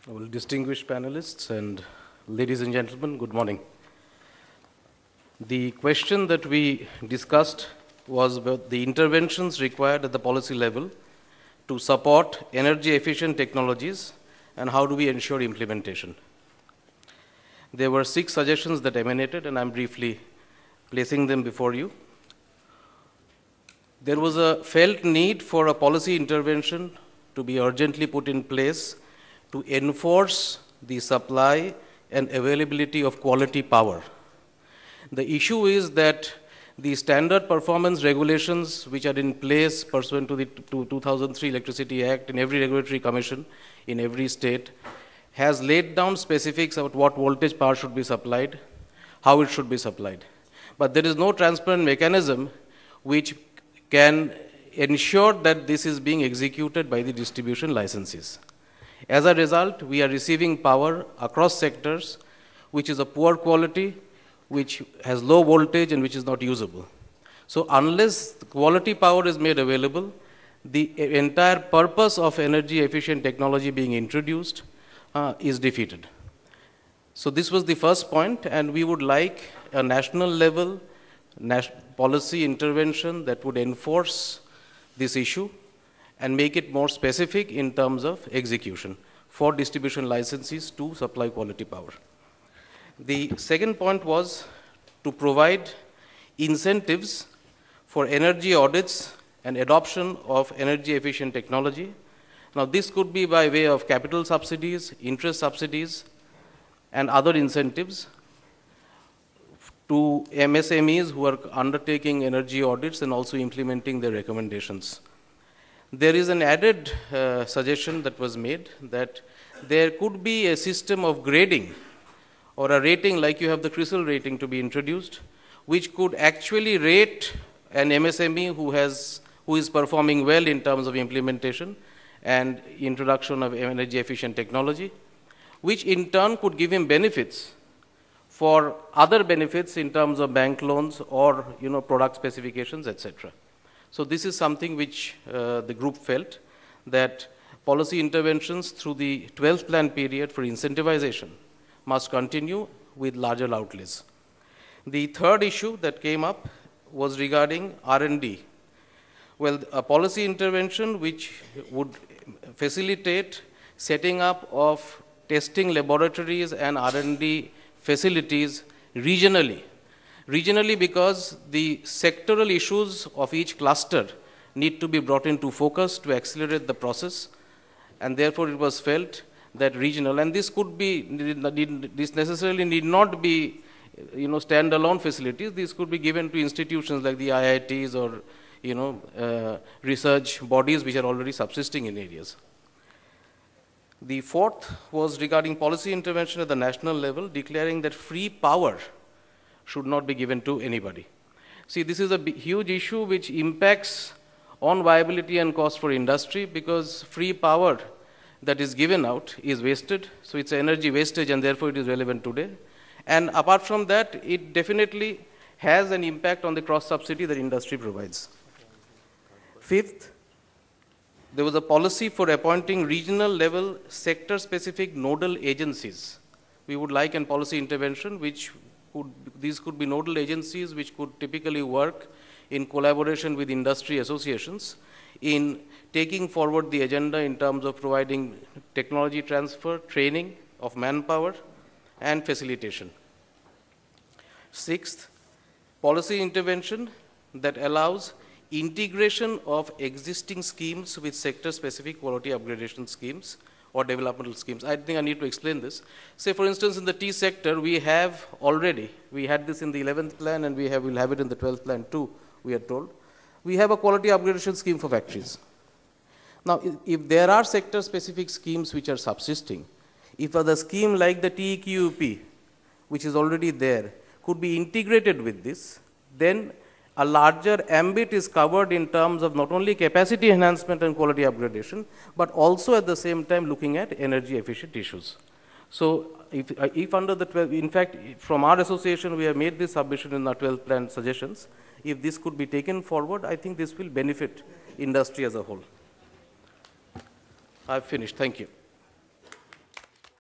Well, distinguished panelists and ladies and gentlemen, good morning. The question that we discussed was about the interventions required at the policy level to support energy-efficient technologies and how do we ensure implementation. There were 6 suggestions that emanated, and I'm briefly placing them before you. There was a felt need for a policy intervention to be urgently put in place to enforce the supply and availability of quality power. The issue is that the standard performance regulations which are in place pursuant to the 2003 Electricity Act in every regulatory commission in every state has laid down specifics about what voltage power should be supplied, how it should be supplied. But there is no transparent mechanism which can ensure that this is being executed by the distribution licensees. As a result, we are receiving power across sectors which is of poor quality, which has low voltage and which is not usable. So unless quality power is made available, the entire purpose of energy efficient technology being introduced is defeated. So this was the first point, and we would like a national level policy intervention that would enforce this issue and make it more specific in terms of execution for distribution licensees to supply quality power. The second point was to provide incentives for energy audits and adoption of energy efficient technology. Now this could be by way of capital subsidies, interest subsidies, and other incentives to MSMEs who are undertaking energy audits and also implementing their recommendations. There is an added suggestion that was made that there could be a system of grading or a rating like you have the CRISIL rating to be introduced, which could actually rate an MSME who is performing well in terms of implementation and introduction of energy efficient technology, which in turn could give him benefits for other benefits in terms of bank loans or product specifications, etc. So this is something which the group felt that policy interventions through the 12th plan period for incentivization must continue with larger outlays. The third issue that came up was regarding R&D. Well, a policy intervention which would facilitate setting up of testing laboratories and R&D facilities regionally. Regionally because the sectoral issues of each cluster need to be brought into focus to accelerate the process, and therefore it was felt that regional, and this could be, this necessarily need not be standalone facilities. These could be given to institutions like the IITs or research bodies which are already subsisting in areas. The fourth was regarding policy intervention at the national level, declaring that free power should not be given to anybody. See, this is a huge issue which impacts on viability and cost for industry, because free power that is given out is wasted. So it's energy wastage, and therefore it is relevant today. And apart from that, it definitely has an impact on the cross subsidy that industry provides. Fifth, there was a policy for appointing regional level sector specific nodal agencies. We would like an policy intervention which these could be nodal agencies which could typically work in collaboration with industry associations in taking forward the agenda in terms of providing technology transfer, training of manpower, and facilitation. Sixth, policy intervention that allows integration of existing schemes with sector-specific quality upgradation schemes or developmental schemes. I think I need to explain this. Say, for instance, in the tea sector, we have already, we had this in the 11th plan and we'll have it in the 12th plan too, we are told. We have a quality upgradation scheme for factories. Now, if there are sector-specific schemes which are subsisting, if the scheme like the TEQUP, which is already there, could be integrated with this, then a larger ambit is covered in terms of not only capacity enhancement and quality upgradation, but also at the same time looking at energy efficient issues. So if under the 12, in fact, from our association, we have made this submission in our 12th plan suggestions. If this could be taken forward, I think this will benefit industry as a whole. I've finished. Thank you.